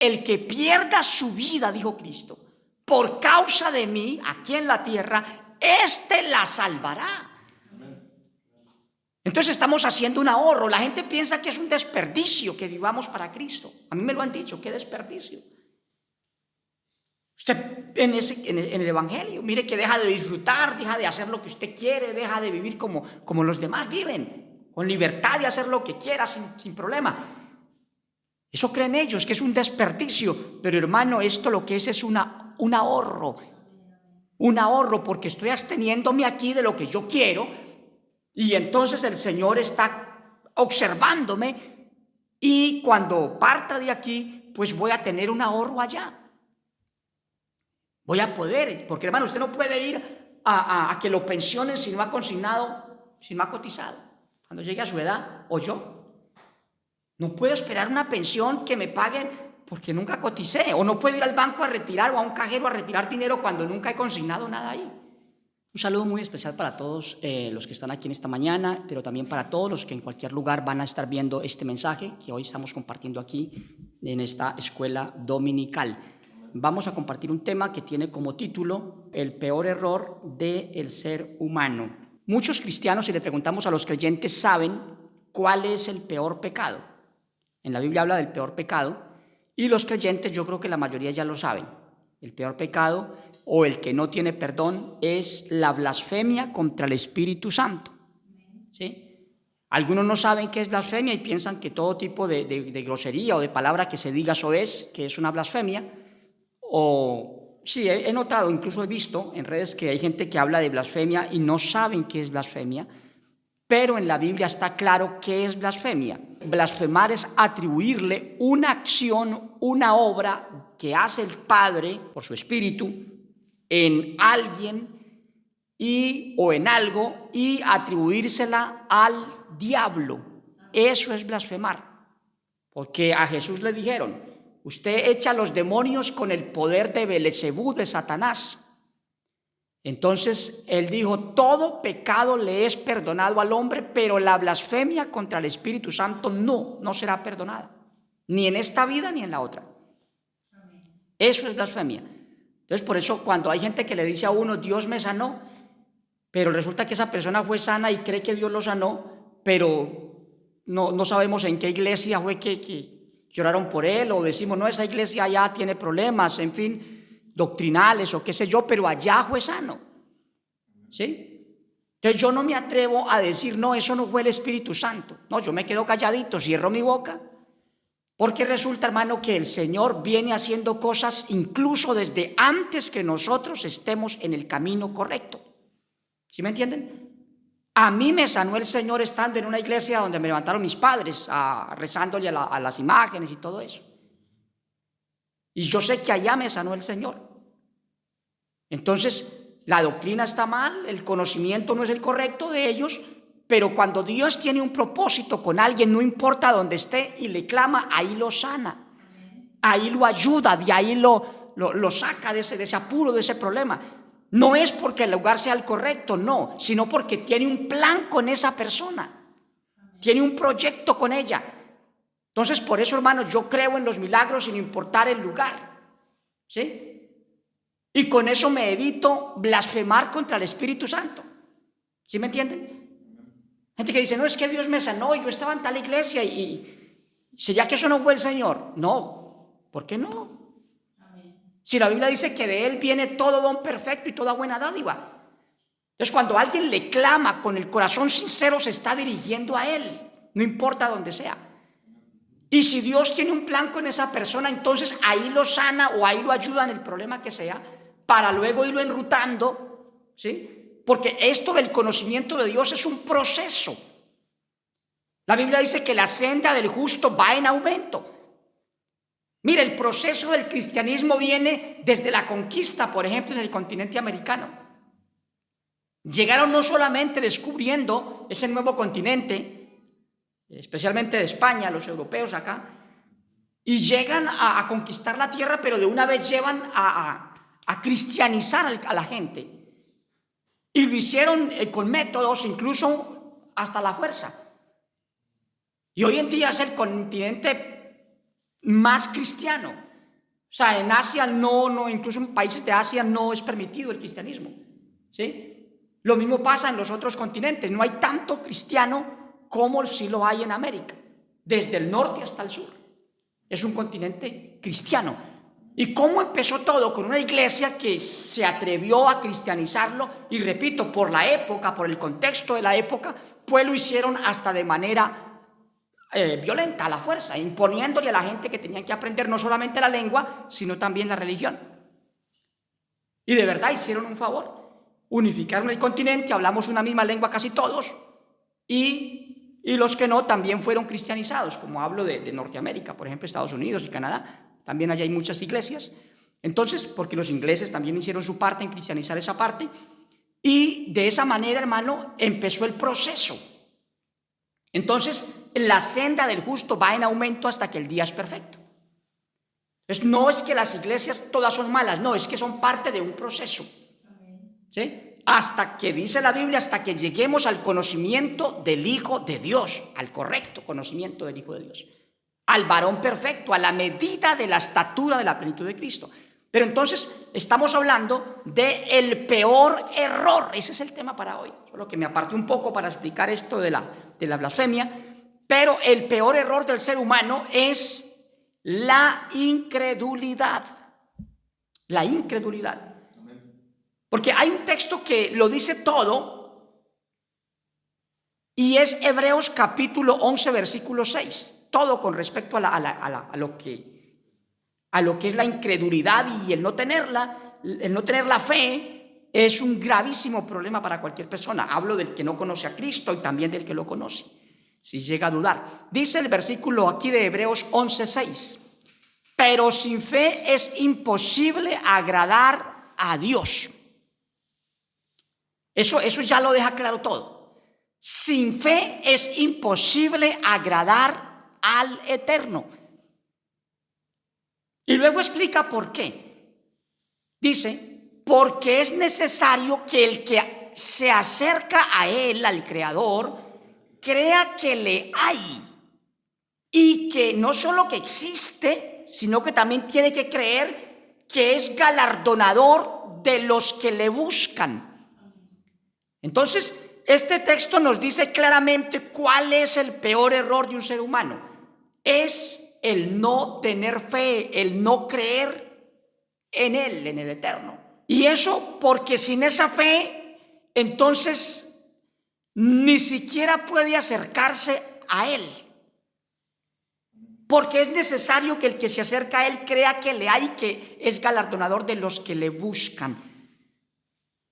el que pierda su vida, dijo Cristo, por causa de mí, aquí en la tierra, éste la salvará. Entonces estamos haciendo un ahorro. La gente piensa que es un desperdicio que vivamos para Cristo. A mí me lo han dicho, qué desperdicio. Usted en el Evangelio, mire que deja de disfrutar, deja de hacer lo que usted quiere, deja de vivir como los demás viven, con libertad de hacer lo que quiera sin problema. Eso creen ellos, que es un desperdicio. Pero hermano, esto lo que es un ahorro. Un ahorro, porque estoy absteniéndome aquí de lo que yo quiero, y entonces el Señor está observándome, y cuando parta de aquí, pues voy a tener un ahorro allá. Voy a poder, porque hermano, usted no puede ir a que lo pensionen si no ha consignado, si no ha cotizado. Cuando llegue a su edad, o yo, no puedo esperar una pensión que me paguen porque nunca coticé, o no puedo ir al banco a retirar o a un cajero a retirar dinero cuando nunca he consignado nada ahí. Un saludo muy especial para todos los que están aquí en esta mañana, pero también para todos los que en cualquier lugar van a estar viendo este mensaje que hoy estamos compartiendo aquí en esta escuela dominical. Vamos a compartir un tema que tiene como título El peor error del ser humano. Muchos cristianos, si le preguntamos a los creyentes, saben cuál es el peor pecado. En la Biblia habla del peor pecado, y los creyentes, yo creo que la mayoría ya lo saben. El peor pecado, o el que no tiene perdón, es la blasfemia contra el Espíritu Santo. ¿Sí? Algunos no saben qué es blasfemia y piensan que todo tipo de grosería o de palabra que se diga que es una blasfemia. O sí, he notado, incluso he visto en redes que hay gente que habla de blasfemia y no saben qué es blasfemia, pero en la Biblia está claro qué es blasfemia. Blasfemar es atribuirle una acción, una obra que hace el Padre por su Espíritu en alguien o en algo, y atribuírsela al diablo. Eso es blasfemar. Porque a Jesús le dijeron: usted echa a los demonios con el poder de Belzebú, de Satanás. Entonces él dijo: todo pecado le es perdonado al hombre, pero la blasfemia contra el Espíritu Santo no será perdonada, ni en esta vida ni en la otra. Eso es blasfemia. Entonces, por eso cuando hay gente que le dice a uno: Dios me sanó, pero resulta que esa persona fue sana y cree que Dios lo sanó, pero no sabemos en qué iglesia fue que oraron por él, o decimos: no, esa iglesia ya tiene problemas, en fin, doctrinales o qué sé yo, pero allá fue sano. ¿Sí? Entonces yo no me atrevo a decir: no, eso no fue el Espíritu Santo. No, yo me quedo calladito, cierro mi boca, porque resulta, hermano, que el Señor viene haciendo cosas incluso desde antes que nosotros estemos en el camino correcto. ¿Sí me entienden? A mí me sanó el Señor estando en una iglesia donde me levantaron mis padres, rezándole a las imágenes y todo eso. Y yo sé que allá me sanó el Señor. Entonces, la doctrina está mal, el conocimiento no es el correcto de ellos, pero cuando Dios tiene un propósito con alguien, no importa dónde esté, y le clama, ahí lo sana, ahí lo ayuda, de ahí lo saca de ese apuro, de ese problema. No es porque el lugar sea el correcto, no, sino porque tiene un plan con esa persona, tiene un proyecto con ella. Entonces, por eso, hermanos, yo creo en los milagros sin importar el lugar, ¿sí? Y con eso me evito blasfemar contra el Espíritu Santo. ¿Sí me entienden? Gente que dice: no, es que Dios me sanó y yo estaba en tal iglesia y ¿sería que eso no fue el Señor? No, ¿por qué no? Si la Biblia dice que de Él viene todo don perfecto y toda buena dádiva. Entonces, cuando alguien le clama con el corazón sincero, se está dirigiendo a Él, no importa dónde sea. Y si Dios tiene un plan con esa persona, entonces ahí lo sana o ahí lo ayuda en el problema que sea, para luego irlo enrutando, ¿sí? Porque esto del conocimiento de Dios es un proceso. La Biblia dice que la senda del justo va en aumento. Mire, el proceso del cristianismo viene desde la conquista, por ejemplo, en el continente americano. Llegaron no solamente descubriendo ese nuevo continente, especialmente de España, los europeos acá, y llegan a conquistar la tierra, pero de una vez llevan a cristianizar a la gente. Y lo hicieron con métodos, incluso hasta la fuerza. Y hoy en día es el continente más cristiano. O sea, en Asia incluso en países de Asia no es permitido el cristianismo, ¿sí? Lo mismo pasa en los otros continentes. No hay tanto cristiano como sí lo hay en América, desde el norte hasta el sur. Es un continente cristiano. ¿Y cómo empezó todo? Con una iglesia que se atrevió a cristianizarlo, y repito, por la época, por el contexto de la época, pues lo hicieron hasta de manera violenta, a la fuerza, imponiéndole a la gente que tenían que aprender no solamente la lengua, sino también la religión. Y de verdad hicieron un favor. Unificaron el continente, hablamos una misma lengua casi todos, y los que no también fueron cristianizados, como hablo de Norteamérica, por ejemplo, Estados Unidos y Canadá. También allá hay muchas iglesias. Entonces, porque los ingleses también hicieron su parte en cristianizar esa parte, y de esa manera, hermano, empezó el proceso. Entonces, la senda del justo va en aumento hasta que el día es perfecto. Entonces, no es que las iglesias todas son malas, no, es que son parte de un proceso, ¿sí? Hasta que, dice la Biblia, hasta que lleguemos al conocimiento del Hijo de Dios, al correcto conocimiento del Hijo de Dios, al varón perfecto, a la medida de la estatura de la plenitud de Cristo. Pero entonces estamos hablando del peor error. Ese es el tema para hoy. Solo que me aparté un poco para explicar esto de la blasfemia. Pero el peor error del ser humano es la incredulidad. La incredulidad. Porque hay un texto que lo dice todo, y es Hebreos capítulo 11, versículo 6. Todo con respecto a lo que es la incredulidad y el no tener la fe es un gravísimo problema para cualquier persona. Hablo del que no conoce a Cristo y también del que lo conoce, si llega a dudar. Dice el versículo aquí de Hebreos 11:6: pero sin fe es imposible agradar a Dios. Eso ya lo deja claro todo. Sin fe es imposible agradar al Eterno. Y luego explica por qué. Dice, porque es necesario que el que se acerca a Él, al Creador, crea que le hay, y que no solo que existe, sino que también tiene que creer que es galardonador de los que le buscan. Entonces, este texto nos dice claramente cuál es el peor error de un ser humano. Es el no tener fe, el no creer en Él, en el Eterno. Y eso porque sin esa fe, entonces ni siquiera puede acercarse a Él. Porque es necesario que el que se acerca a Él crea que le hay, que es galardonador de los que le buscan.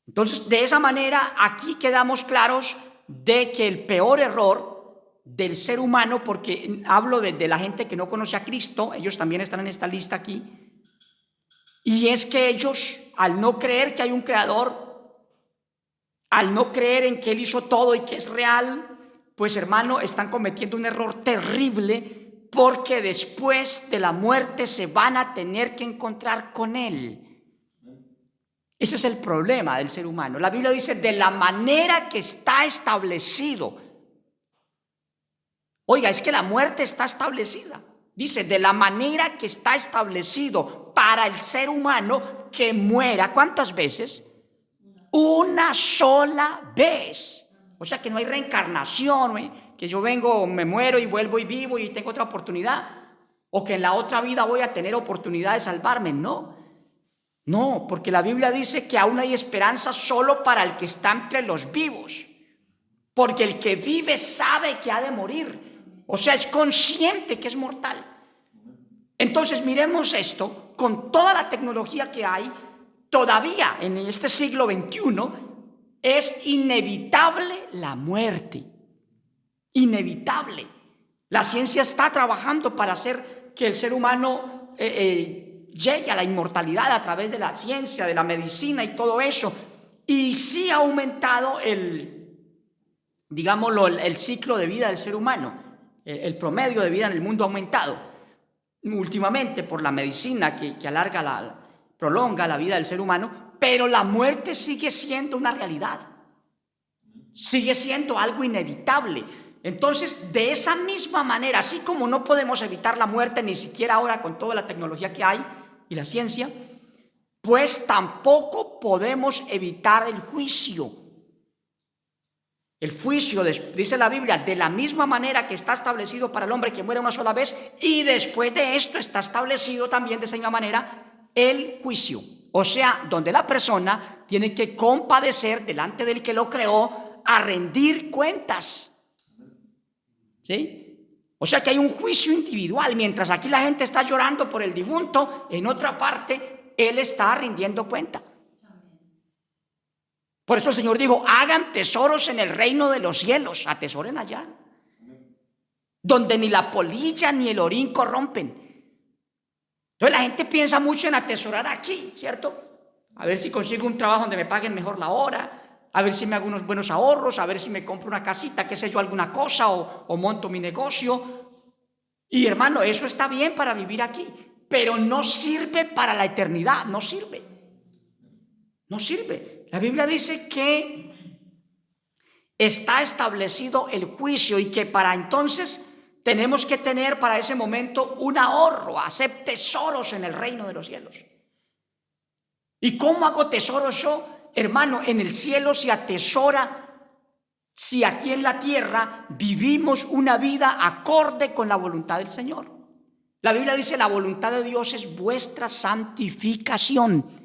Entonces, de esa manera, aquí quedamos claros de que el peor error del ser humano, porque hablo de la gente que no conoce a Cristo, ellos también están en esta lista aquí, y es que ellos, al no creer que hay un creador, al no creer en que Él hizo todo y que es real, pues hermano, están cometiendo un error terrible, porque después de la muerte se van a tener que encontrar con Él. Ese es el problema del ser humano. La Biblia dice, de la manera que está establecido. Oiga, es que la muerte está establecida. Dice, de la manera que está establecido para el ser humano que muera. ¿Cuántas veces? Una sola vez. O sea que no hay reencarnación, que yo vengo, me muero y vuelvo y vivo y tengo otra oportunidad. O que en la otra vida voy a tener oportunidad de salvarme. No, porque la Biblia dice que aún hay esperanza solo para el que está entre los vivos. Porque el que vive sabe que ha de morir. O sea, es consciente que es mortal. Entonces, miremos esto, con toda la tecnología que hay, todavía en este siglo XXI, es inevitable la muerte. Inevitable. La ciencia está trabajando para hacer que el ser humano llegue a la inmortalidad a través de la ciencia, de la medicina y todo eso. Y sí ha aumentado el ciclo de vida del ser humano. El promedio de vida en el mundo ha aumentado últimamente por la medicina que prolonga la vida del ser humano, pero la muerte sigue siendo una realidad. Sigue siendo algo inevitable. Entonces, de esa misma manera, así como no podemos evitar la muerte, ni siquiera ahora con toda la tecnología que hay, y la ciencia, pues tampoco podemos evitar el juicio. El juicio, dice la Biblia, de la misma manera que está establecido para el hombre que muere una sola vez, y después de esto está establecido también de esa misma manera el juicio. O sea, donde la persona tiene que compadecer delante del que lo creó a rendir cuentas. ¿Sí? O sea que hay un juicio individual. Mientras aquí la gente está llorando por el difunto, en otra parte él está rindiendo cuenta. Por eso el Señor dijo, hagan tesoros en el reino de los cielos, atesoren allá, donde ni la polilla ni el orín corrompen. Entonces la gente piensa mucho en atesorar aquí, ¿cierto? A ver si consigo un trabajo donde me paguen mejor la hora, a ver si me hago unos buenos ahorros, a ver si me compro una casita, qué sé yo, alguna cosa, o monto mi negocio. Y hermano, eso está bien para vivir aquí, pero no sirve para la eternidad, no sirve. No sirve. La Biblia dice que está establecido el juicio y que para entonces tenemos que tener para ese momento un ahorro, hacer tesoros en el reino de los cielos. ¿Y cómo hago tesoros yo? Hermano, en el cielo se atesora si aquí en la tierra vivimos una vida acorde con la voluntad del Señor. La Biblia dice, la voluntad de Dios es vuestra santificación.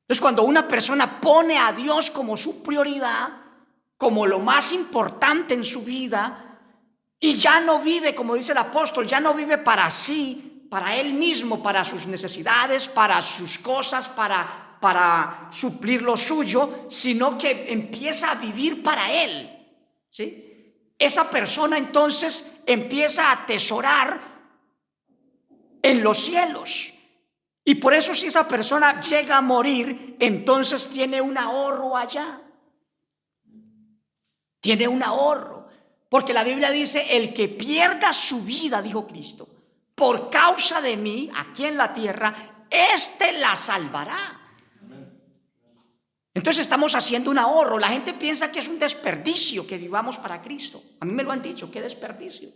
Entonces, cuando una persona pone a Dios como su prioridad, como lo más importante en su vida, y ya no vive, como dice el apóstol, ya no vive para sí, para él mismo, para sus necesidades, para sus cosas, para suplir lo suyo, sino que empieza a vivir para él, ¿sí? Esa persona entonces empieza a atesorar en los cielos. Y por eso si esa persona llega a morir, entonces tiene un ahorro allá. Tiene un ahorro. Porque la Biblia dice, el que pierda su vida, dijo Cristo, por causa de mí, aquí en la tierra, éste la salvará. Entonces estamos haciendo un ahorro. La gente piensa que es un desperdicio que vivamos para Cristo. A mí me lo han dicho, qué desperdicio.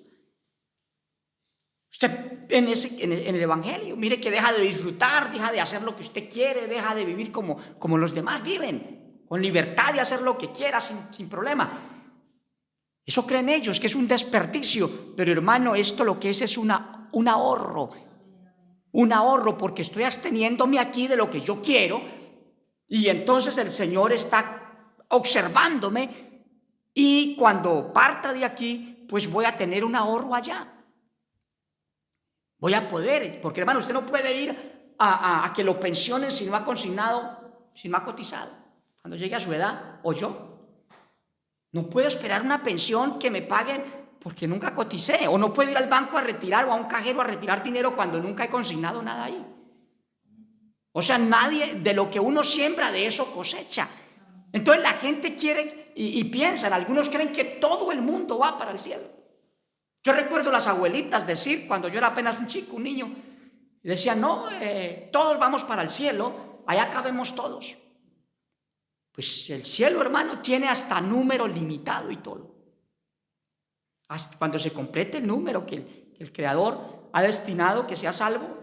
Usted en el Evangelio, mire que deja de disfrutar, deja de hacer lo que usted quiere, deja de vivir como los demás viven, con libertad de hacer lo que quiera sin problema. Eso creen ellos, que es un desperdicio, pero hermano, esto lo que es un ahorro, porque estoy absteniéndome aquí de lo que yo quiero, y entonces el Señor está observándome, y cuando parta de aquí, pues voy a tener un ahorro allá. Voy a poder, porque hermano, usted no puede ir a que lo pensionen si no ha consignado, si no ha cotizado. Cuando llegue a su edad, o yo, no puedo esperar una pensión que me paguen porque nunca coticé, o no puedo ir al banco a retirar o a un cajero a retirar dinero cuando nunca he consignado nada ahí. O sea, nadie, de lo que uno siembra, de eso cosecha. Entonces la gente quiere y piensan, algunos creen que todo el mundo va para el cielo. Yo recuerdo las abuelitas decir, cuando yo era apenas un chico, un niño, decían, no, todos vamos para el cielo, allá cabemos todos. Pues el cielo, hermano, tiene hasta número limitado y todo. Hasta cuando se complete el número que el Creador ha destinado que sea salvo,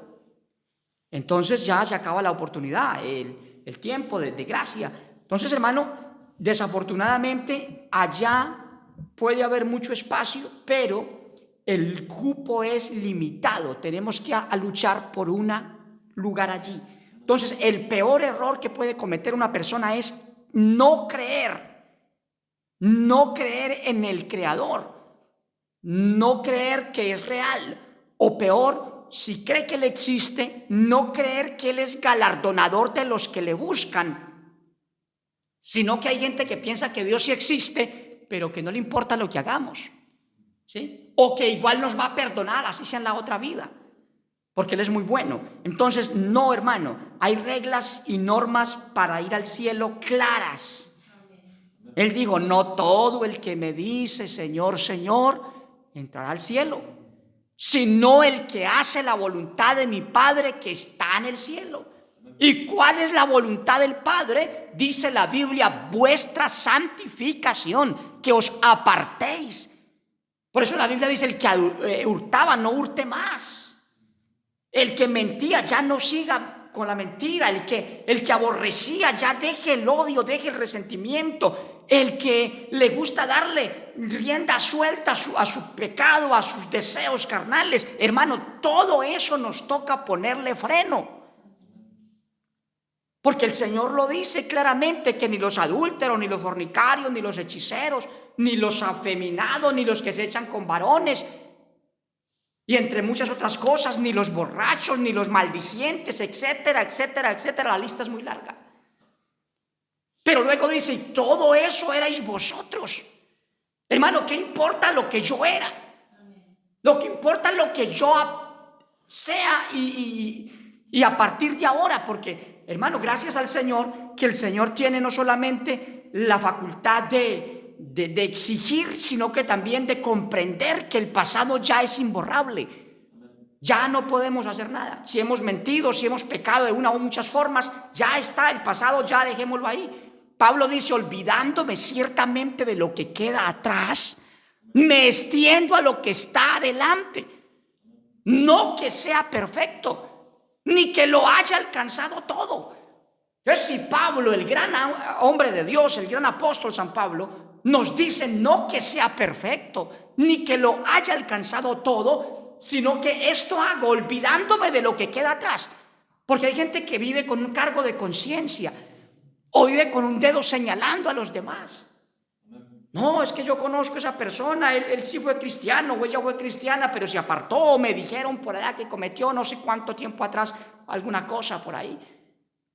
entonces ya se acaba la oportunidad, el tiempo de gracia. Entonces, hermano, desafortunadamente allá puede haber mucho espacio, pero el cupo es limitado. Tenemos que a luchar por un lugar allí. Entonces, el peor error que puede cometer una persona es no creer en el Creador, no creer que es real, o peor, si cree que Él existe, no creer que Él es galardonador de los que le buscan, sino que hay gente que piensa que Dios sí existe, pero que no le importa lo que hagamos, ¿sí? O que igual nos va a perdonar, así sea en la otra vida, porque Él es muy bueno. Entonces, no, hermano, hay reglas y normas para ir al cielo claras. Él dijo, no todo el que me dice Señor, Señor, entrará al cielo, sino el que hace la voluntad de mi Padre que está en el cielo. ¿Y cuál es la voluntad del Padre? Dice la Biblia, vuestra santificación, que os apartéis. Por eso la Biblia dice, el que hurtaba no hurte más. El que mentía ya no siga con la mentira. El que aborrecía ya deje el odio, deje el resentimiento. El que le gusta darle rienda suelta a su pecado, a sus deseos carnales. Hermano, todo eso nos toca ponerle freno. Porque el Señor lo dice claramente, que ni los adúlteros, ni los fornicarios, ni los hechiceros, ni los afeminados, ni los que se echan con varones, y entre muchas otras cosas, ni los borrachos, ni los maldicientes, etcétera, etcétera, etcétera. La lista es muy larga. Pero luego dice, todo eso erais vosotros. Hermano, ¿qué importa lo que yo era? Lo que importa es lo que yo sea y a partir de ahora, porque, hermano, gracias al Señor, que el Señor tiene no solamente la facultad de exigir, sino que también de comprender que el pasado ya es imborrable. Ya no podemos hacer nada. Si hemos mentido, si hemos pecado de una o muchas formas, ya está el pasado, ya dejémoslo ahí. Pablo dice, olvidándome ciertamente de lo que queda atrás, me extiendo a lo que está adelante. No que sea perfecto, ni que lo haya alcanzado todo. Entonces, si Pablo, el gran hombre de Dios, el gran apóstol San Pablo, nos dice no que sea perfecto, ni que lo haya alcanzado todo, sino que esto hago olvidándome de lo que queda atrás. Porque hay gente que vive con un cargo de conciencia o vive con un dedo señalando a los demás. No, es que yo conozco a esa persona, él sí fue cristiano o ella fue cristiana, pero se apartó, me dijeron por allá que cometió no sé cuánto tiempo atrás alguna cosa por ahí.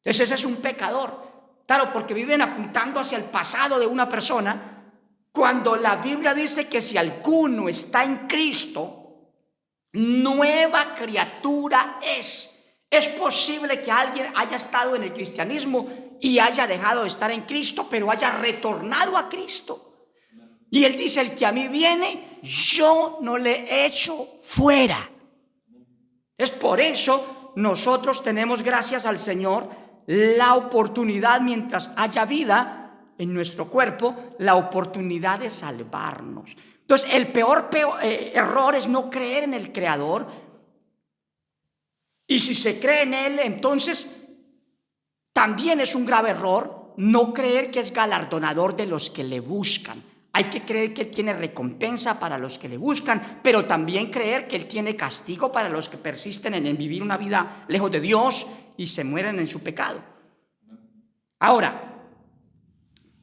Entonces ese es un pecador. Claro, porque viven apuntando hacia el pasado de una persona, cuando la Biblia dice que si alguno está en Cristo, nueva criatura es. Es posible que alguien haya estado en el cristianismo y haya dejado de estar en Cristo, pero haya retornado a Cristo. Y él dice, el que a mí viene, yo no le echo fuera. Es por eso nosotros tenemos, gracias al Señor, la oportunidad, mientras haya vida en nuestro cuerpo, la oportunidad de salvarnos. Entonces, el peor error es no creer en el Creador. Y si se cree en Él, entonces también es un grave error no creer que es galardonador de los que le buscan. Hay que creer que Él tiene recompensa para los que le buscan, pero también creer que Él tiene castigo para los que persisten en vivir una vida lejos de Dios y se mueren en su pecado. Ahora,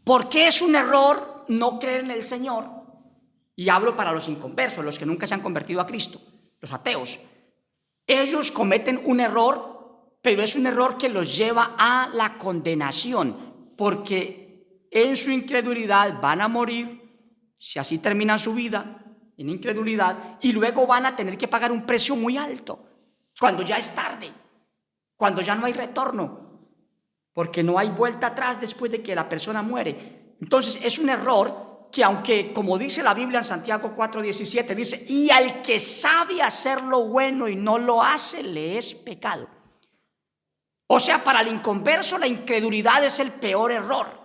¿por qué es un error no creer en el Señor? Y hablo para los inconversos, los que nunca se han convertido a Cristo, los ateos. Ellos cometen un error, pero es un error que los lleva a la condenación, porque en su incredulidad van a morir, si así terminan su vida, en incredulidad, y luego van a tener que pagar un precio muy alto, cuando ya es tarde, cuando ya no hay retorno, porque no hay vuelta atrás después de que la persona muere. Entonces es un error que, aunque como dice la Biblia en Santiago 4:17, dice, y al que sabe hacer lo bueno y no lo hace, le es pecado. O sea, para el inconverso la incredulidad es el peor error.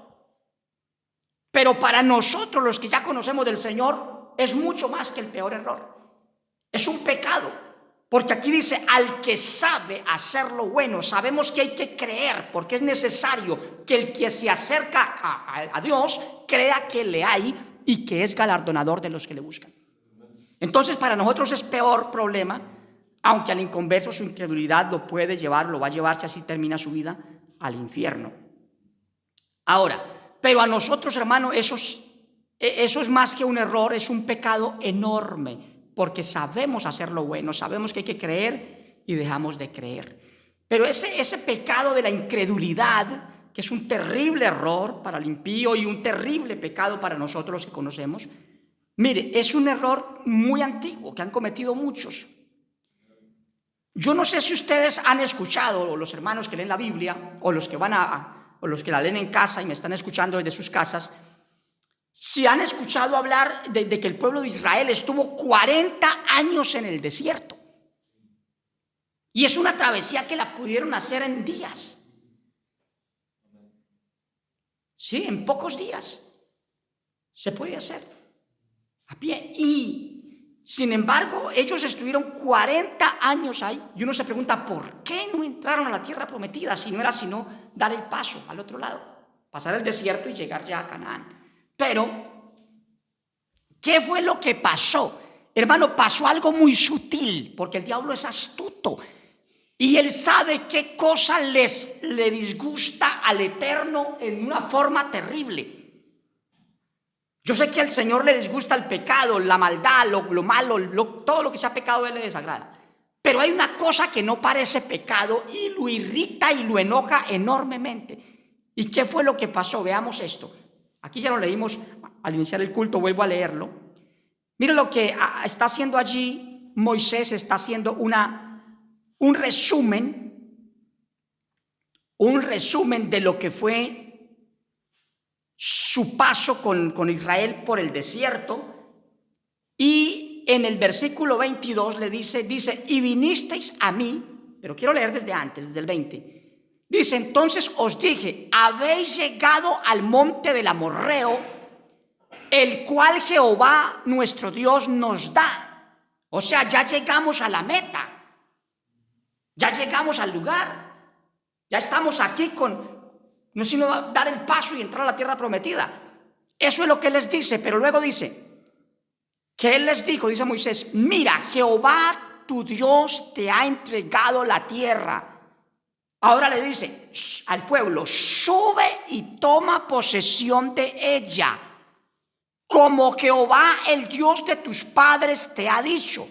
Pero para nosotros, los que ya conocemos del Señor, es mucho más que el peor error. Es un pecado. Porque aquí dice, al que sabe hacer lo bueno. Sabemos que hay que creer, porque es necesario que el que se acerca a Dios crea que le hay y que es galardonador de los que le buscan. Entonces, para nosotros es peor problema, aunque al inconverso su incredulidad lo puede llevar, lo va a llevar, si así termina su vida, al infierno. Ahora, pero a nosotros, hermano, eso es más que un error, es un pecado enorme. Porque sabemos hacer lo bueno, sabemos que hay que creer y dejamos de creer. Pero ese pecado de la incredulidad, que es un terrible error para el impío y un terrible pecado para nosotros los que conocemos, mire, es un error muy antiguo que han cometido muchos. Yo no sé si ustedes han escuchado, o los hermanos que leen la Biblia, o los que o los que la leen en casa y me están escuchando desde sus casas, si han escuchado hablar de que el pueblo de Israel estuvo 40 años en el desierto. Y es una travesía que la pudieron hacer en días. Sí, en pocos días se puede hacer a pie. Y Sin embargo, ellos estuvieron 40 años ahí. Y uno se pregunta, ¿por qué no entraron a la tierra prometida? Si no era sino dar el paso al otro lado, pasar el desierto y llegar ya a Canaán. Pero, ¿qué fue lo que pasó? Hermano, pasó algo muy sutil, porque el diablo es astuto. Y él sabe qué cosa le disgusta al Eterno en una forma terrible. Yo sé que al Señor le disgusta el pecado, la maldad, lo malo, todo lo que sea pecado a Él le desagrada. Pero hay una cosa que no parece pecado y lo irrita y lo enoja enormemente. ¿Y qué fue lo que pasó? Veamos esto. Aquí ya lo leímos al iniciar el culto, vuelvo a leerlo. Mira lo que está haciendo allí Moisés, está haciendo un resumen de lo que fue su paso con Israel por el desierto. Y en el versículo 22 le dice, y vinisteis a mí, pero quiero leer desde antes, desde el 20. Dice, entonces os dije, habéis llegado al monte del Amorreo, el cual Jehová nuestro Dios nos da. O sea, ya llegamos a la meta. Ya llegamos al lugar, ya estamos aquí no es sino dar el paso y entrar a la tierra prometida. Eso es lo que Él les dice, pero luego dice, que Él les dijo, dice Moisés, mira, Jehová tu Dios te ha entregado la tierra. Ahora le dice al pueblo, sube y toma posesión de ella, como Jehová el Dios de tus padres te ha dicho,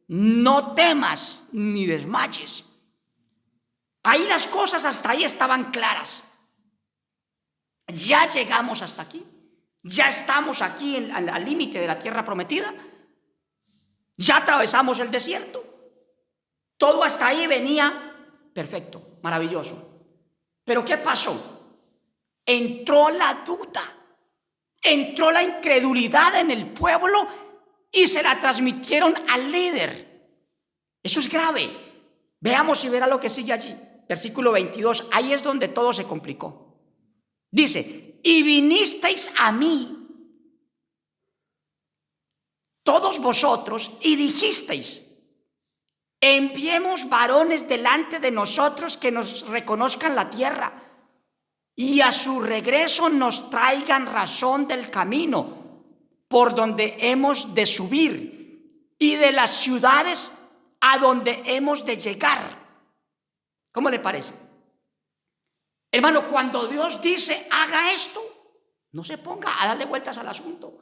no temas ni desmayes. Ahí las cosas hasta ahí estaban claras. Ya llegamos hasta aquí. Ya estamos aquí al límite de la tierra prometida. Ya atravesamos el desierto. Todo hasta ahí venía perfecto, maravilloso. Pero ¿qué pasó? Entró la duda, entró la incredulidad en el pueblo y se la transmitieron al líder. Eso es grave. Veamos y verá lo que sigue allí. Versículo 22, ahí es donde todo se complicó. Dice, y vinisteis a mí, todos vosotros, y dijisteis, enviemos varones delante de nosotros que nos reconozcan la tierra, y a su regreso nos traigan razón del camino por donde hemos de subir, y de las ciudades a donde hemos de llegar. ¿Cómo le parece? Hermano, cuando Dios dice haga esto, no se ponga a darle vueltas al asunto,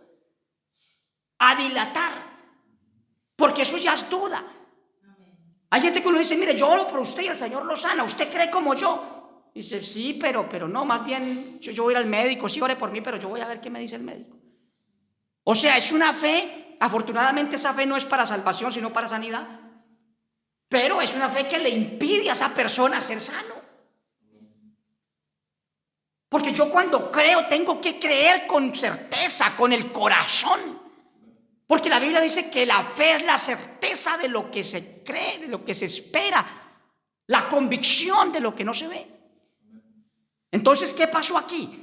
a dilatar, porque eso ya es duda. Hay gente que uno dice, mire, yo oro por usted y el Señor lo sana, ¿usted cree como yo? Dice, sí, pero no, más bien yo voy a ir al médico, sí, ore por mí, pero yo voy a ver qué me dice el médico. O sea, es una fe, afortunadamente esa fe no es para salvación, sino para sanidad. Pero es una fe que le impide a esa persona ser sano. Porque yo cuando creo tengo que creer con certeza, con el corazón. Porque la Biblia dice que la fe es la certeza de lo que se cree, de lo que se espera, la convicción de lo que no se ve. Entonces, ¿qué pasó aquí?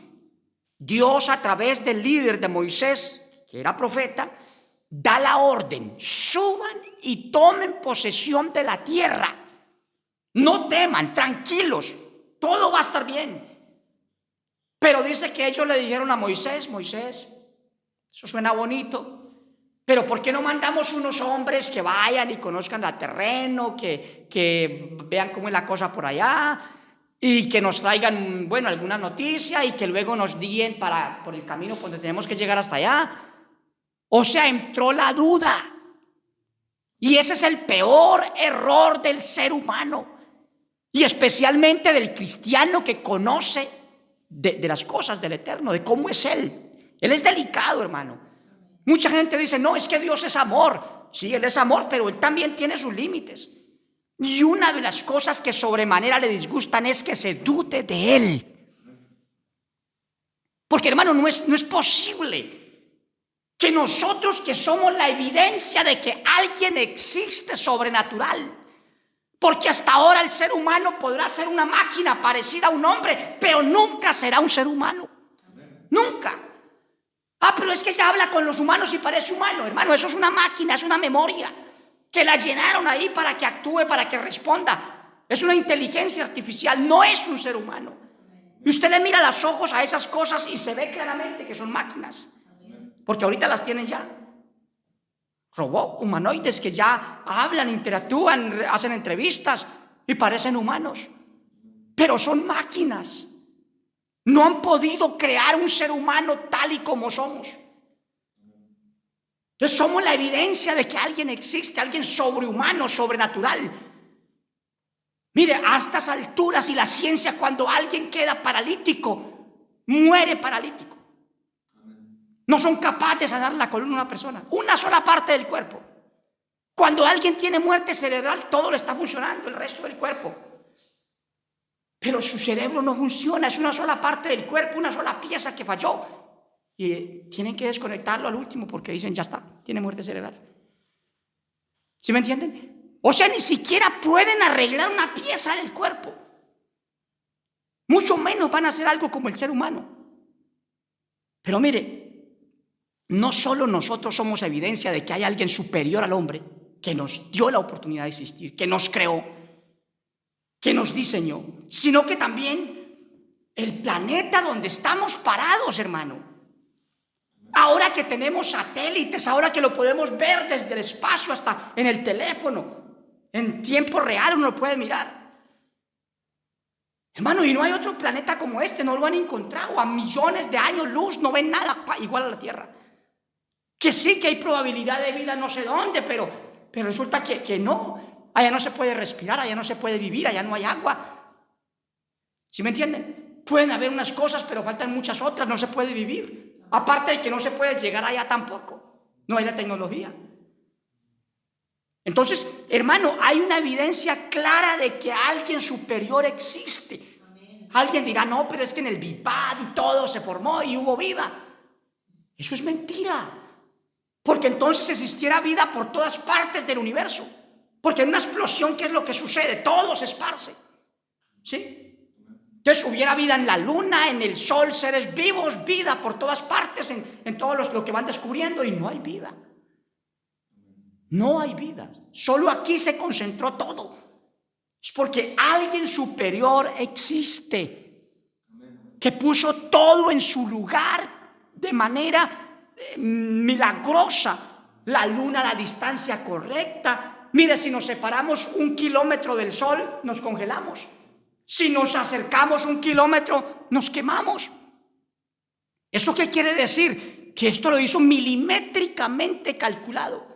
Dios, a través del líder de Moisés, que era profeta, da la orden, suban y tomen posesión de la tierra. No teman, tranquilos, todo va a estar bien. Pero dice que ellos le dijeron a Moisés, eso suena bonito, pero ¿por qué no mandamos unos hombres que vayan y conozcan el terreno, que vean cómo es la cosa por allá y que nos traigan, bueno, alguna noticia y que luego nos guíen por el camino por donde tenemos que llegar hasta allá? O sea, entró la duda. Y ese es el peor error del ser humano y especialmente del cristiano que conoce de las cosas del Eterno, de cómo es Él. Él es delicado, hermano. Mucha gente dice, no, es que Dios es amor. Sí, Él es amor, pero Él también tiene sus límites. Y una de las cosas que sobremanera le disgustan es que se dude de Él. Porque, hermano, no es posible que nosotros, que somos la evidencia de que alguien existe sobrenatural, porque hasta ahora el ser humano podrá ser una máquina parecida a un hombre, pero nunca será un ser humano. Nunca. Pero es que ella habla con los humanos y parece humano. Hermano, eso es una máquina, es una memoria que la llenaron ahí para que actúe, para que responda. Es una inteligencia artificial, no es un ser humano. Y usted le mira los ojos a esas cosas y se ve claramente que son máquinas. Porque ahorita las tienen ya. Robots, humanoides que ya hablan, interactúan, hacen entrevistas y parecen humanos. Pero son máquinas. No han podido crear un ser humano tal y como somos. Entonces somos la evidencia de que alguien existe, alguien sobrehumano, sobrenatural. Mire, a estas alturas y la ciencia, cuando alguien queda paralítico, muere paralítico. No son capaces de dar la columna a una persona, una sola parte del cuerpo. Cuando alguien tiene muerte cerebral, todo le está funcionando, el resto del cuerpo. Pero su cerebro no funciona, es una sola parte del cuerpo, una sola pieza que falló. Y tienen que desconectarlo al último porque dicen, ya está, tiene muerte cerebral. ¿Sí me entienden? O sea, ni siquiera pueden arreglar una pieza del cuerpo. Mucho menos van a hacer algo como el ser humano. Pero mire, no solo nosotros somos evidencia de que hay alguien superior al hombre, que nos dio la oportunidad de existir, que nos creó, que nos diseñó, sino que también el planeta donde estamos parados, hermano. Ahora que tenemos satélites, ahora que lo podemos ver desde el espacio hasta en el teléfono, en tiempo real uno lo puede mirar. Hermano, y no hay otro planeta como este, no lo han encontrado. A millones de años luz no ven nada igual a la Tierra. Que sí que hay probabilidad de vida no sé dónde, pero resulta que no. Allá no se puede respirar, allá no se puede vivir, allá no hay agua. ¿Sí me entienden? Pueden haber unas cosas, pero faltan muchas otras, no se puede vivir. Aparte de que no se puede llegar allá tampoco. No hay la tecnología. Entonces, hermano, hay una evidencia clara de que alguien superior existe. Alguien dirá, no, pero es que en el Big Bang y todo se formó y hubo vida. Eso es mentira. Porque entonces existiera vida por todas partes del universo. Porque en una explosión, ¿qué es lo que sucede? Todo se esparce. ¿Sí? Entonces hubiera vida en la luna, en el sol, seres vivos, vida por todas partes, en todos lo que van descubriendo, y no hay vida. No hay vida. Solo aquí se concentró todo. Es porque alguien superior existe, que puso todo en su lugar de manera milagrosa. La luna a la distancia correcta. Mire, si nos separamos 1 kilómetro del sol, nos congelamos. Si nos acercamos 1 kilómetro, nos quemamos. ¿Eso qué quiere decir? Que esto lo hizo milimétricamente calculado.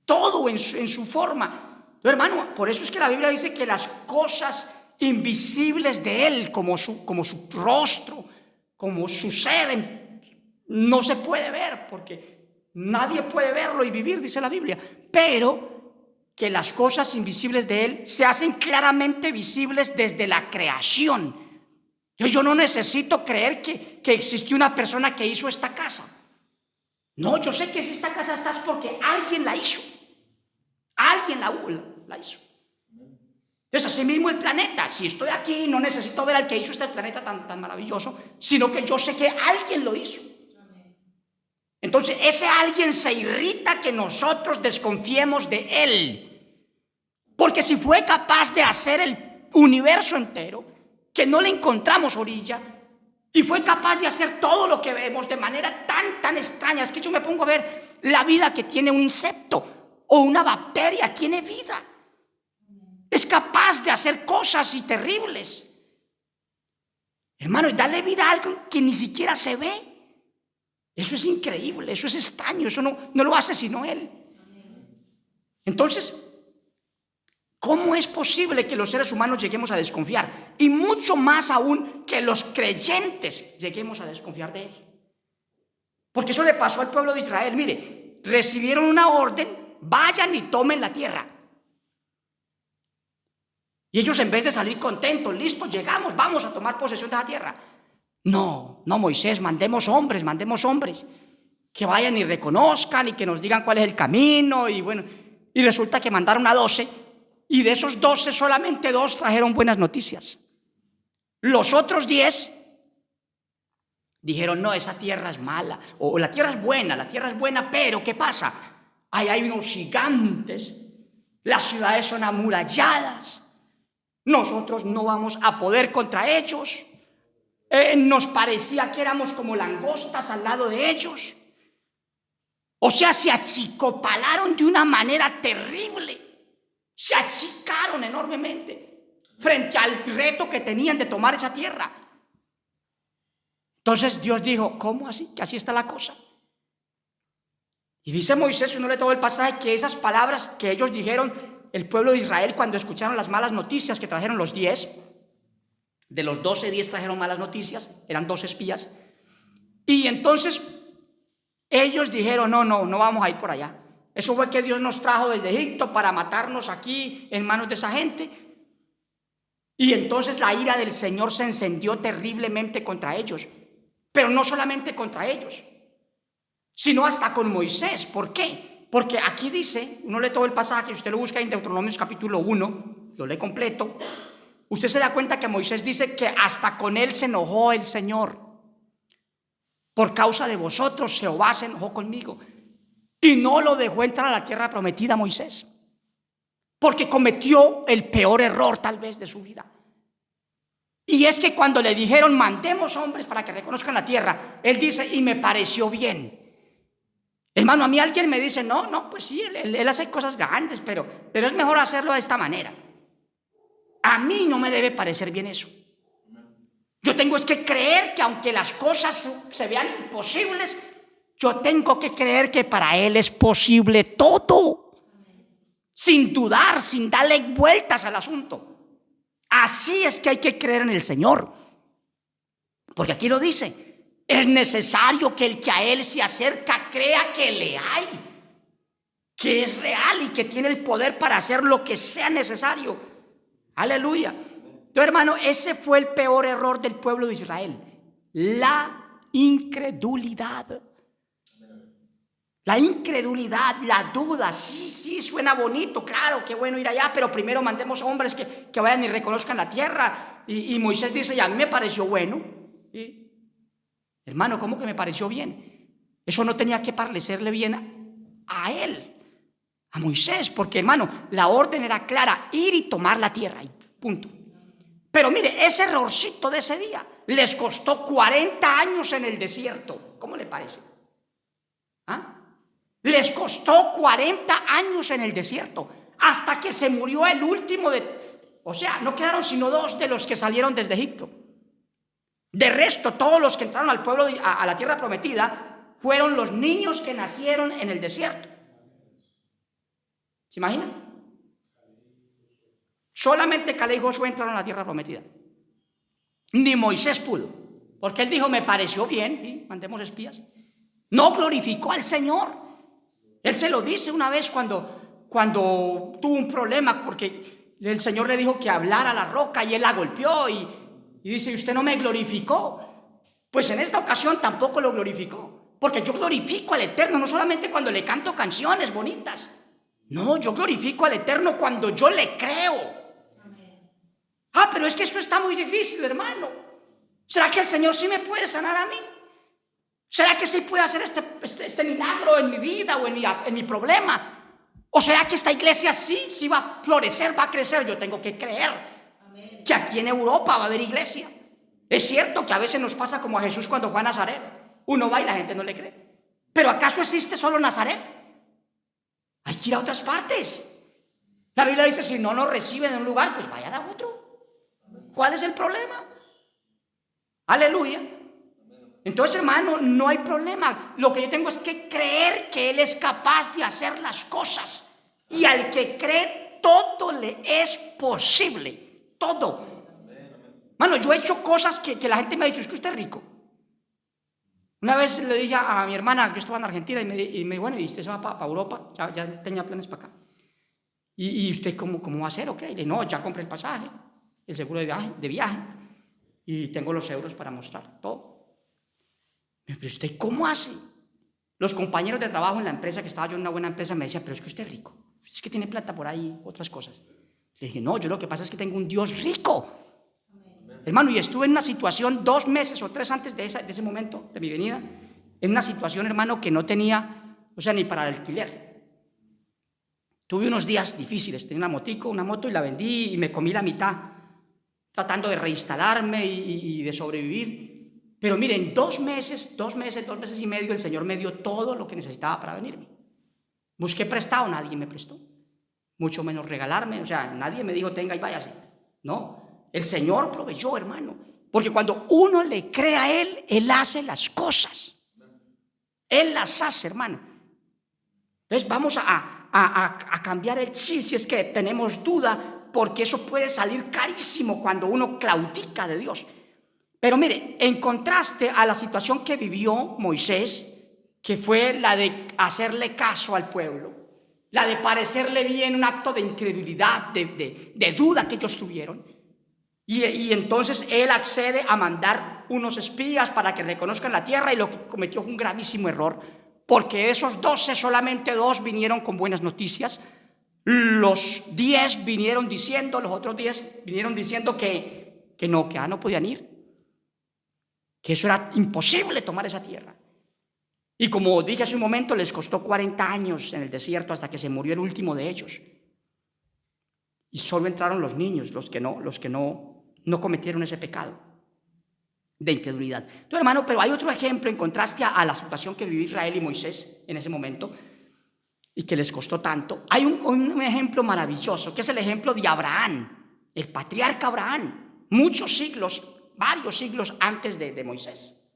Todo en su forma. Hermano, por eso es que la Biblia dice que las cosas invisibles de Él, como su rostro, como su ser, no se puede ver, porque nadie puede verlo y vivir, dice la Biblia. Pero que las cosas invisibles de Él se hacen claramente visibles desde la creación. Yo no necesito creer que existió una persona que hizo esta casa. No, yo sé que si esta casa está es porque alguien la hizo. Alguien la hizo. Entonces, así mismo el planeta. Si estoy aquí, no necesito ver al que hizo este planeta tan maravilloso, sino que yo sé que alguien lo hizo. Entonces, ese alguien se irrita que nosotros desconfiemos de Él. Porque si fue capaz de hacer el universo entero, que no le encontramos orilla, y fue capaz de hacer todo lo que vemos de manera tan extraña, es que yo me pongo a ver la vida que tiene un insecto o una bacteria, tiene vida. Es capaz de hacer cosas y terribles. Hermano, y darle vida a algo que ni siquiera se ve. Eso es increíble, eso es extraño, eso no lo hace sino Él. Entonces, ¿cómo es posible que los seres humanos lleguemos a desconfiar? Y mucho más aún que los creyentes lleguemos a desconfiar de Él. Porque eso le pasó al pueblo de Israel. Mire, recibieron una orden, vayan y tomen la tierra. Y ellos, en vez de salir contentos, listos, llegamos, vamos a tomar posesión de la tierra. No, Moisés, mandemos hombres que vayan y reconozcan y que nos digan cuál es el camino. Y bueno, y resulta que mandaron a 12, y de esos 12 solamente 2 trajeron buenas noticias. Los otros 10 Dijeron, no, esa tierra es mala, o la tierra es buena, pero ¿qué pasa? Ahí hay unos gigantes, las ciudades son amuralladas, nosotros no vamos a poder contra ellos. Nos parecía que éramos como langostas al lado de ellos. O sea, se achicopalaron de una manera terrible, se achicaron enormemente frente al reto que tenían de tomar esa tierra. Entonces Dios dijo, ¿cómo así? Que así está la cosa. Y dice Moisés, uno lee todo el pasaje, que esas palabras que ellos dijeron, el pueblo de Israel, cuando escucharon las malas noticias que trajeron los 10, de los 12, 10 trajeron malas noticias, eran 12 espías, y entonces ellos dijeron, no vamos a ir por allá. Eso fue que Dios nos trajo desde Egipto para matarnos aquí en manos de esa gente. Y entonces la ira del Señor se encendió terriblemente contra ellos. Pero no solamente contra ellos, sino hasta con Moisés. ¿Por qué? Porque aquí dice, uno lee todo el pasaje, usted lo busca en Deuteronomio capítulo 1, lo lee completo, usted se da cuenta que Moisés dice que hasta con él se enojó el Señor. Por causa de vosotros Jehová se enojó conmigo. Y no lo dejó entrar a la tierra prometida Moisés, porque cometió el peor error tal vez de su vida. Y es que cuando le dijeron, mandemos hombres para que reconozcan la tierra, él dice, y me pareció bien. Hermano, a mí alguien me dice, no, pues sí, él hace cosas grandes, pero es mejor hacerlo de esta manera. A mí no me debe parecer bien eso. Yo tengo es que creer que aunque las cosas se vean imposibles, yo tengo que creer que para él es posible todo, sin dudar, sin darle vueltas al asunto. Así es que hay que creer en el Señor, porque aquí lo dice, es necesario que el que a él se acerca crea que le hay, que es real y que tiene el poder para hacer lo que sea necesario. Aleluya. Entonces, hermano, ese fue el peor error del pueblo de Israel, la incredulidad. La incredulidad, la duda, sí, suena bonito, claro, qué bueno ir allá, pero primero mandemos hombres que vayan y reconozcan la tierra. Y Moisés dice, y a mí me pareció bueno. ¿Sí? Hermano, ¿cómo que me pareció bien? Eso no tenía que parecerle bien a él, a Moisés, porque hermano, la orden era clara, ir y tomar la tierra, y punto. Pero mire, ese errorcito de ese día les costó 40 años en el desierto. ¿Cómo le parece? ¿Ah? Les costó 40 años en el desierto, hasta que se murió el último o sea, no quedaron sino 2 de los que salieron desde Egipto. De resto, todos los que entraron al pueblo, a la tierra prometida, fueron los niños que nacieron en el desierto. ¿Se imaginan? Solamente Caleb y Josué entraron a la tierra prometida. Ni Moisés pudo, porque él dijo, me pareció bien, ¿sí? Mandemos espías. No glorificó al Señor. Él se lo dice una vez cuando tuvo un problema, porque el Señor le dijo que hablara a la roca y él la golpeó y dice, usted no me glorificó. Pues en esta ocasión tampoco lo glorificó, porque yo glorifico al Eterno, no solamente cuando le canto canciones bonitas. No, yo glorifico al Eterno cuando yo le creo. Pero es que esto está muy difícil, hermano. ¿Será que el Señor sí me puede sanar a mí? ¿Será que sí puede hacer este milagro en mi vida o en mi problema? ¿O será que esta iglesia sí va a florecer, va a crecer? Yo tengo que creer que aquí en Europa va a haber iglesia. Es cierto que a veces nos pasa como a Jesús cuando fue a Nazaret. Uno va y la gente no le cree. ¿Pero acaso existe solo Nazaret? Hay que ir a otras partes. La Biblia dice, si no nos reciben en un lugar, pues vayan a otro. ¿Cuál es el problema? Aleluya. Entonces, hermano, no hay problema. Lo que yo tengo es que creer que Él es capaz de hacer las cosas. Y al que cree, todo le es posible. Todo. Hermano, yo he hecho cosas que la gente me ha dicho, es que usted es rico. Una vez le dije a mi hermana, yo estaba en Argentina, y me dijo, bueno, ¿y usted se va para Europa? Ya tenía planes para acá. ¿Y usted cómo va a hacer? Ok, le dije, no, ya compré el pasaje, el seguro de viaje, y tengo los euros para mostrar todo. Pero usted, ¿cómo hace? Los compañeros de trabajo en la empresa, que estaba yo en una buena empresa, me decían, pero es que usted es rico, es que tiene plata por ahí, otras cosas. Le dije, no, yo lo que pasa es que tengo un Dios rico. Hermano, y estuve en una situación 2 meses o 3 antes de ese momento de mi venida, en una situación, hermano, que no tenía, o sea, ni para el alquiler. Tuve unos días difíciles, tenía una moto y la vendí y me comí la mitad, tratando de reinstalarme y de sobrevivir. Pero miren, 2 meses y medio, el Señor me dio todo lo que necesitaba para venirme. Busqué prestado, nadie me prestó, mucho menos regalarme, o sea, nadie me dijo, tenga y váyase. No, el Señor proveyó, hermano, porque cuando uno le cree a Él, Él hace las cosas. Él las hace, hermano. Entonces vamos a cambiar el chip si es que tenemos duda, porque eso puede salir carísimo cuando uno claudica de Dios. Pero mire, en contraste a la situación que vivió Moisés, que fue la de hacerle caso al pueblo, la de parecerle bien, un acto de incredulidad, de duda que ellos tuvieron, y entonces él accede a mandar unos espías para que reconozcan la tierra, y lo que cometió fue un gravísimo error, porque esos 12, solamente 2 vinieron con buenas noticias. Los 10 vinieron diciendo, los otros 10 vinieron diciendo que no podían ir, que eso era imposible tomar esa tierra. Y como dije hace un momento, les costó 40 años en el desierto hasta que se murió el último de ellos. Y solo entraron los niños, los que no cometieron ese pecado de incredulidad. Entonces, hermano, pero hay otro ejemplo en contraste a la situación que vivió Israel y Moisés en ese momento y que les costó tanto. Hay un ejemplo maravilloso, que es el ejemplo de Abraham, el patriarca Abraham, varios siglos antes de Moisés.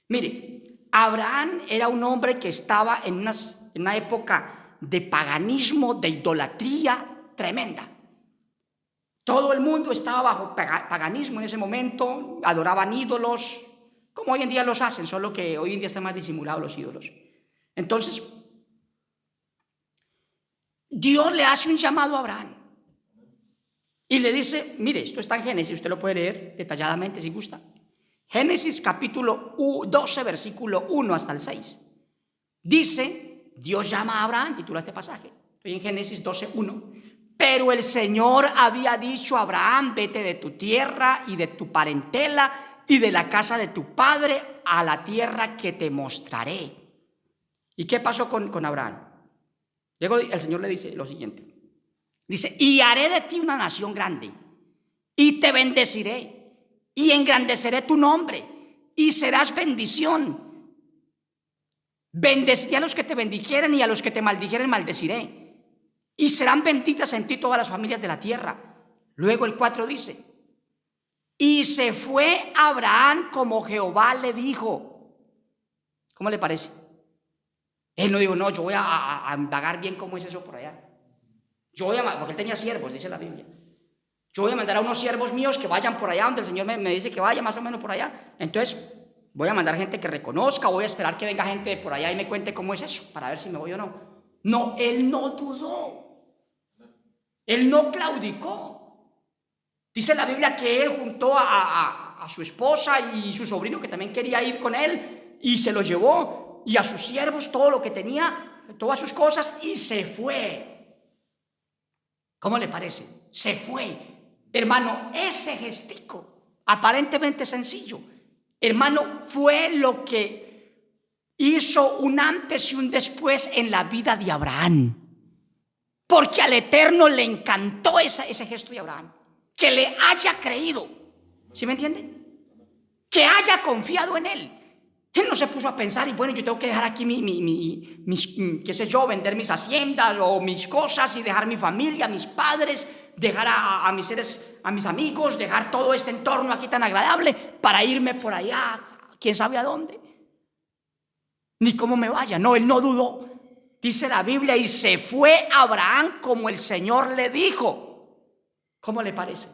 Mire, Abraham era un hombre que estaba en una época de paganismo, de idolatría tremenda. Todo el mundo estaba bajo paganismo en ese momento, adoraban ídolos, como hoy en día los hacen, solo que hoy en día están más disimulados los ídolos. Entonces, Dios le hace un llamado a Abraham y le dice, mire, esto está en Génesis, usted lo puede leer detalladamente si gusta. Génesis capítulo 12, versículo 1 hasta el 6. Dice, Dios llama a Abraham, titula este pasaje. Estoy en Génesis 12, 1. Pero el Señor había dicho a Abraham, vete de tu tierra y de tu parentela y de la casa de tu padre a la tierra que te mostraré. ¿Y qué pasó con Abraham? Luego el Señor le dice lo siguiente. Dice, y haré de ti una nación grande y te bendeciré y engrandeceré tu nombre y serás bendición. Bendeciré a los que te bendijeren y a los que te maldijeren maldeciré. Y serán benditas en ti todas las familias de la tierra. Luego el 4 dice, y se fue Abraham como Jehová le dijo. ¿Cómo le parece? Él no dijo, no, yo voy a indagar bien cómo es eso por allá. Porque él tenía siervos, dice la Biblia. Yo voy a mandar a unos siervos míos que vayan por allá donde el Señor me dice que vaya, más o menos por allá. Entonces voy a mandar gente que reconozca, voy a esperar que venga gente por allá y me cuente cómo es eso, para ver si me voy o no. No, él no dudó. Él no claudicó. Dice la Biblia que él juntó a su esposa y su sobrino, que también quería ir con él, y se lo llevó, y a sus siervos todo lo que tenía, todas sus cosas, y se fue. ¿Cómo le parece? Se fue. Hermano, ese gestico, aparentemente sencillo, hermano, fue lo que hizo un antes y un después en la vida de Abraham. Porque al Eterno le encantó ese gesto de Abraham. Que le haya creído. ¿Sí me entiende? Que haya confiado en él. Él no se puso a pensar, y bueno, yo tengo que dejar aquí mis qué sé yo, vender mis haciendas o mis cosas y dejar mi familia, mis padres, dejar a mis seres, a mis amigos, dejar todo este entorno aquí tan agradable para irme por allá, quién sabe a dónde. Ni cómo me vaya. No, él no dudó. Dice la Biblia, y se fue Abraham como el Señor le dijo. ¿Cómo le parece?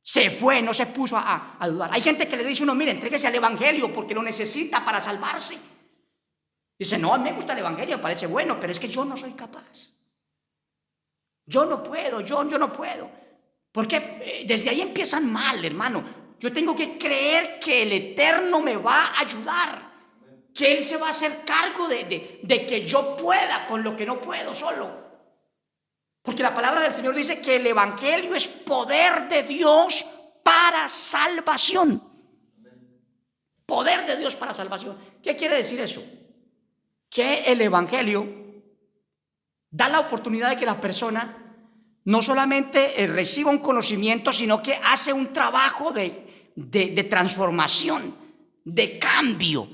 Se fue, no se puso a dudar. Hay gente que le dice a uno, mire, entréguese al evangelio porque lo necesita para salvarse. Dice, no, a mí me gusta el evangelio, me parece bueno, pero es que yo no soy capaz. Yo no puedo, yo no puedo. Porque desde ahí empiezan mal, hermano. Yo tengo que creer que el Eterno me va a ayudar. Que Él se va a hacer cargo de que yo pueda con lo que no puedo solo. Porque la palabra del Señor dice que el evangelio es poder de Dios para salvación. Poder de Dios para salvación. ¿Qué quiere decir eso? Que el evangelio da la oportunidad de que la persona no solamente reciba un conocimiento, sino que hace un trabajo de transformación, de cambio.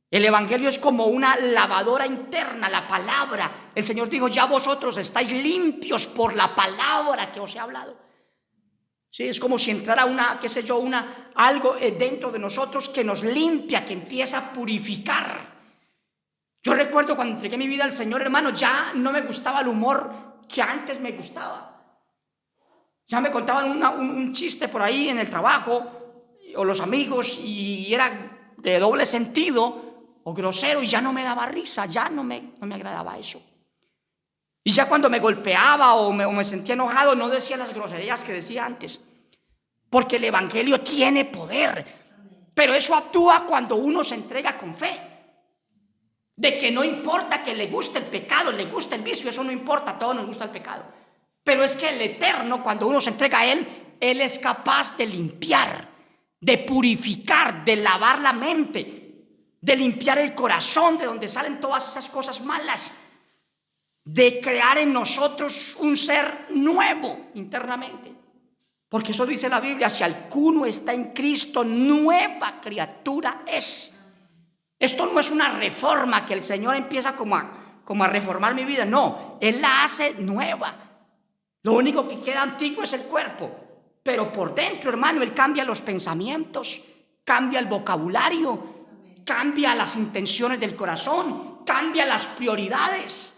El evangelio es como una lavadora interna, la palabra. El Señor dijo: ya vosotros estáis limpios por la palabra que os he hablado. Sí, es como si entrara algo dentro de nosotros que nos limpia, que empieza a purificar. Yo recuerdo cuando entregué mi vida al Señor, hermano, ya no me gustaba el humor que antes me gustaba. Ya me contaban un chiste por ahí en el trabajo, o los amigos, y era de doble sentido o grosero, y ya no me daba risa, ya no me agradaba eso. Y ya cuando me golpeaba o me sentía enojado, no decía las groserías que decía antes, porque el evangelio tiene poder. Pero eso actúa cuando uno se entrega con fe, de que no importa que le guste el pecado, le guste el vicio, eso no importa, a todos nos gusta el pecado. Pero es que el Eterno, cuando uno se entrega a Él es capaz de limpiar, de purificar, de lavar la mente, de limpiar el corazón, de donde salen todas esas cosas malas, de crear en nosotros un ser nuevo internamente. Porque eso dice la Biblia: si alguno está en Cristo, nueva criatura es. Esto no es una reforma que el Señor empieza como a reformar mi vida. No, Él la hace nueva. Lo único que queda antiguo es el cuerpo. Pero por dentro, hermano, Él cambia los pensamientos, cambia el vocabulario, cambia las intenciones del corazón, cambia las prioridades.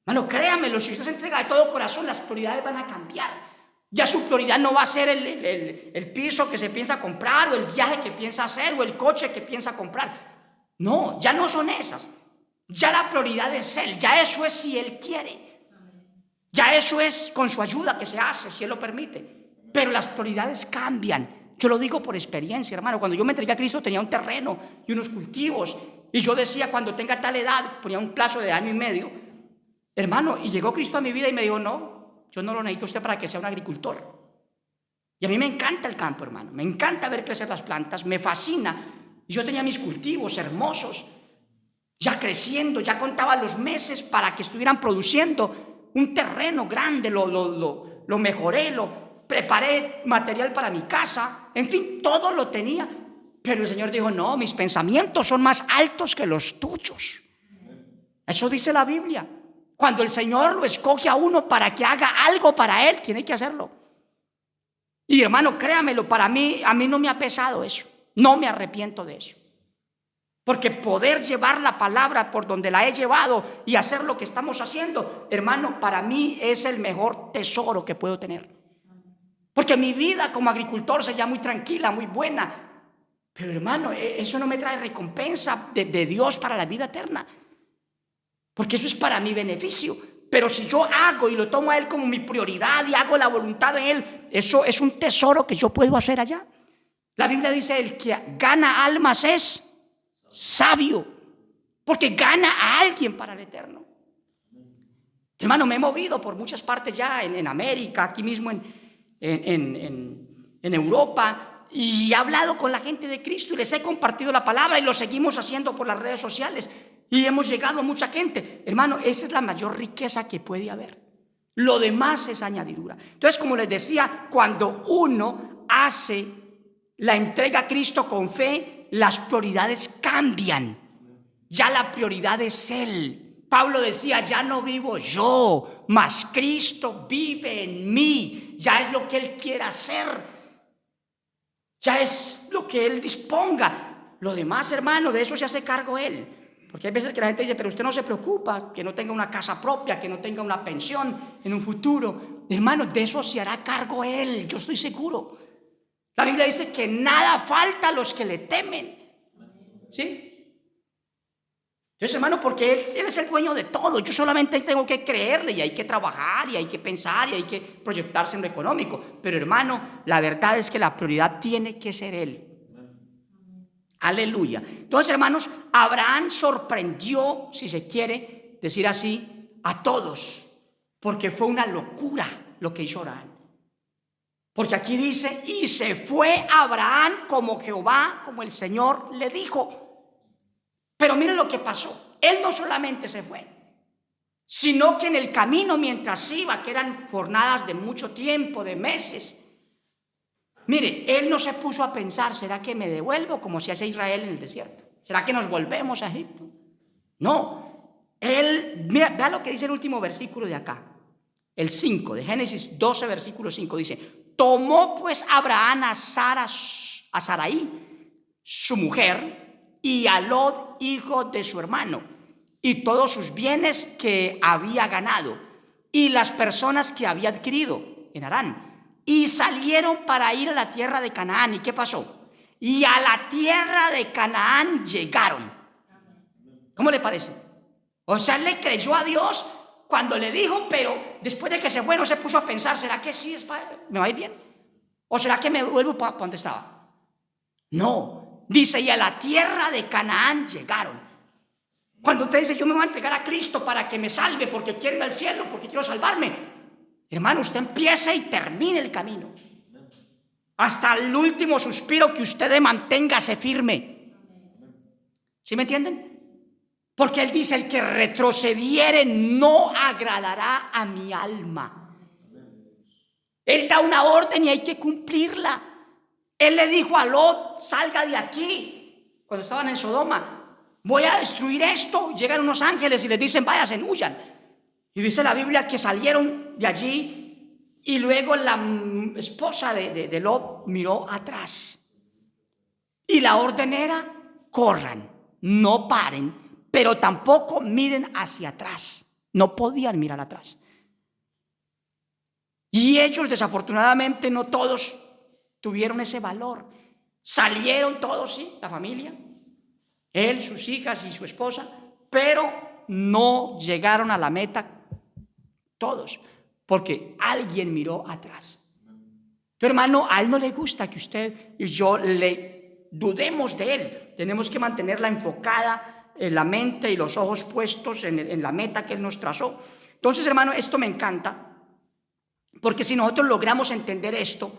Hermano, créamelo, si usted se entrega de todo corazón, las prioridades van a cambiar. Ya su prioridad no va a ser el piso que se piensa comprar, o el viaje que piensa hacer, o el coche que piensa comprar. No, ya no son esas. Ya la prioridad es Él. Ya eso es si Él quiere. Ya eso es con su ayuda que se hace, si Él lo permite. Pero las prioridades cambian. Yo lo digo por experiencia, hermano. Cuando yo me entregué a Cristo tenía un terreno y unos cultivos. Y yo decía, cuando tenga tal edad, ponía un plazo de 1 año y medio. Hermano, y llegó Cristo a mi vida y me dijo: no, yo no lo necesito usted para que sea un agricultor. Y a mí me encanta el campo, hermano. Me encanta ver crecer las plantas, me fascina. Y yo tenía mis cultivos hermosos, ya creciendo, ya contaba los meses para que estuvieran produciendo. Un terreno grande, lo mejoré, lo preparé, material para mi casa, en fin, todo lo tenía. Pero el Señor dijo: no, mis pensamientos son más altos que los tuyos. Eso dice la Biblia. Cuando el Señor lo escoge a uno para que haga algo para Él, tiene que hacerlo. Y hermano, créamelo, a mí no me ha pesado eso. No me arrepiento de eso. Porque poder llevar la palabra por donde la he llevado y hacer lo que estamos haciendo, hermano, para mí es el mejor tesoro que puedo tener. Porque mi vida como agricultor sería muy tranquila, muy buena. Pero hermano, eso no me trae recompensa de Dios para la vida eterna. Porque eso es para mi beneficio. Pero si yo hago y lo tomo a Él como mi prioridad y hago la voluntad de Él, eso es un tesoro que yo puedo hacer allá. La Biblia dice: el que gana almas es sabio, porque gana a alguien para el eterno. Hermano, me he movido por muchas partes ya, en América, aquí mismo en Europa, y he hablado con la gente de Cristo y les he compartido la palabra, y lo seguimos haciendo por las redes sociales. Y hemos llegado a mucha gente. Hermano, esa es la mayor riqueza que puede haber. Lo demás es añadidura. Entonces, como les decía, cuando uno hace la entrega a Cristo con fe, las prioridades cambian. Ya la prioridad es Él. Pablo decía: ya no vivo yo, mas Cristo vive en mí. Ya es lo que Él quiere hacer. Ya es lo que Él disponga. Lo demás, hermano, de eso se hace cargo Él. Porque hay veces que la gente dice: pero usted no se preocupa, que no tenga una casa propia, que no tenga una pensión en un futuro. Hermano, de eso se hará cargo Él, yo estoy seguro. La Biblia dice que nada falta a los que le temen. ¿Sí? Entonces, hermano, porque Él es el dueño de todo. Yo solamente tengo que creerle, y hay que trabajar, y hay que pensar, y hay que proyectarse en lo económico. Pero hermano, la verdad es que la prioridad tiene que ser Él. Aleluya. Entonces, hermanos, Abraham sorprendió, si se quiere decir así, a todos, porque fue una locura lo que hizo Abraham. Porque aquí dice, y se fue Abraham como Jehová, como el Señor le dijo. Pero miren lo que pasó. Él no solamente se fue, sino que en el camino mientras iba, que eran jornadas de mucho tiempo, de meses, mire, él no se puso a pensar, ¿será que me devuelvo como se hace Israel en el desierto? ¿Será que nos volvemos a Egipto? No, él, vea lo que dice el último versículo de acá, el 5, de Génesis 12, versículo 5, dice, tomó pues Abraham a Sarai, su mujer, y a Lot, hijo de su hermano, y todos sus bienes que había ganado, y las personas que había adquirido en Harán, y salieron para ir a la tierra de Canaán. ¿Y qué pasó? Y a la tierra de Canaán llegaron. ¿Cómo le parece? O sea, él le creyó a Dios cuando le dijo, pero después de que se fue no se puso a pensar, ¿será que sí me va a ir bien? ¿O será que me vuelvo para donde estaba? No. Dice, y a la tierra de Canaán llegaron. Cuando usted dice, yo me voy a entregar a Cristo para que me salve, porque quiero ir al cielo, porque quiero salvarme, hermano, usted empiece y termine el camino. Hasta el último suspiro que usted manténgase firme. ¿Sí me entienden? Porque él dice, el que retrocediere no agradará a mi alma. Él da una orden y hay que cumplirla. Él le dijo a Lot, salga de aquí. Cuando estaban en Sodoma, voy a destruir esto. Llegan unos ángeles y les dicen, váyanse, huyan. Y dice la Biblia que salieron de allí y luego la esposa de Lot miró atrás. Y la orden era, corran, no paren, pero tampoco miren hacia atrás. No podían mirar atrás. Y ellos, desafortunadamente, no todos tuvieron ese valor. Salieron todos, sí, la familia, él, sus hijas y su esposa, pero no llegaron a la meta todos, porque alguien miró atrás. Tu hermano, a él no le gusta que usted y yo le dudemos de él. Tenemos que mantenerla enfocada en la mente y los ojos puestos en la meta que él nos trazó. Entonces, hermano, esto me encanta, porque si nosotros logramos entender esto,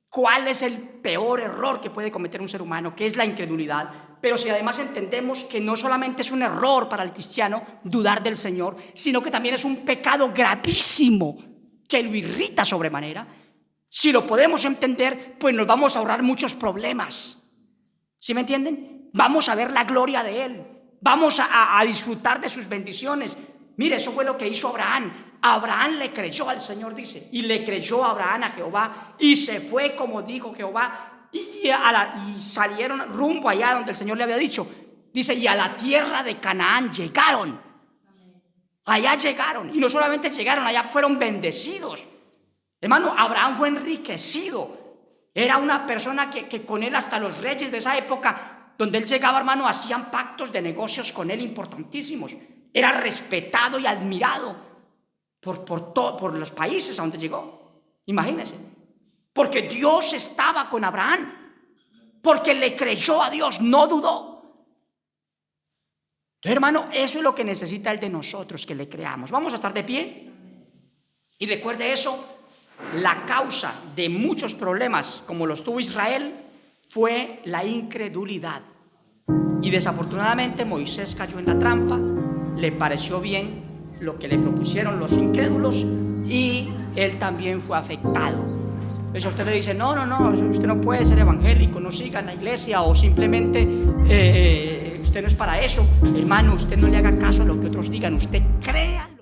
¿cuál es el peor error que puede cometer un ser humano? Que es la incredulidad. Pero si además entendemos que no solamente es un error para el cristiano dudar del Señor, sino que también es un pecado gravísimo que lo irrita sobremanera, si lo podemos entender, pues nos vamos a ahorrar muchos problemas. ¿Sí me entienden? Vamos a ver la gloria de Él. Vamos a disfrutar de sus bendiciones. Mire, eso fue lo que hizo Abraham. Abraham le creyó al Señor, dice, y le creyó Abraham a Jehová, y se fue como dijo Jehová, y salieron rumbo allá donde el Señor le había dicho. Dice, y a la tierra de Canaán llegaron. Allá llegaron, y no solamente llegaron, allá fueron bendecidos. Hermano, Abraham fue enriquecido. Era una persona que con él hasta los reyes de esa época, donde él llegaba, hermano, hacían pactos de negocios con él importantísimos. Era respetado y admirado por los países a donde llegó. Imagínense. Porque Dios estaba con Abraham. Porque le creyó a Dios, no dudó. Entonces, hermano, eso es lo que necesita Él de nosotros, que le creamos. Vamos a estar de pie. Y recuerde eso, la causa de muchos problemas, como los tuvo Israel, fue la incredulidad. Y desafortunadamente Moisés cayó en la trampa, le pareció bien lo que le propusieron los incrédulos y él también fue afectado. Entonces a usted le dice, no, usted no puede ser evangélico, no siga en la iglesia, o simplemente usted no es para eso. Hermano, usted no le haga caso a lo que otros digan, usted crea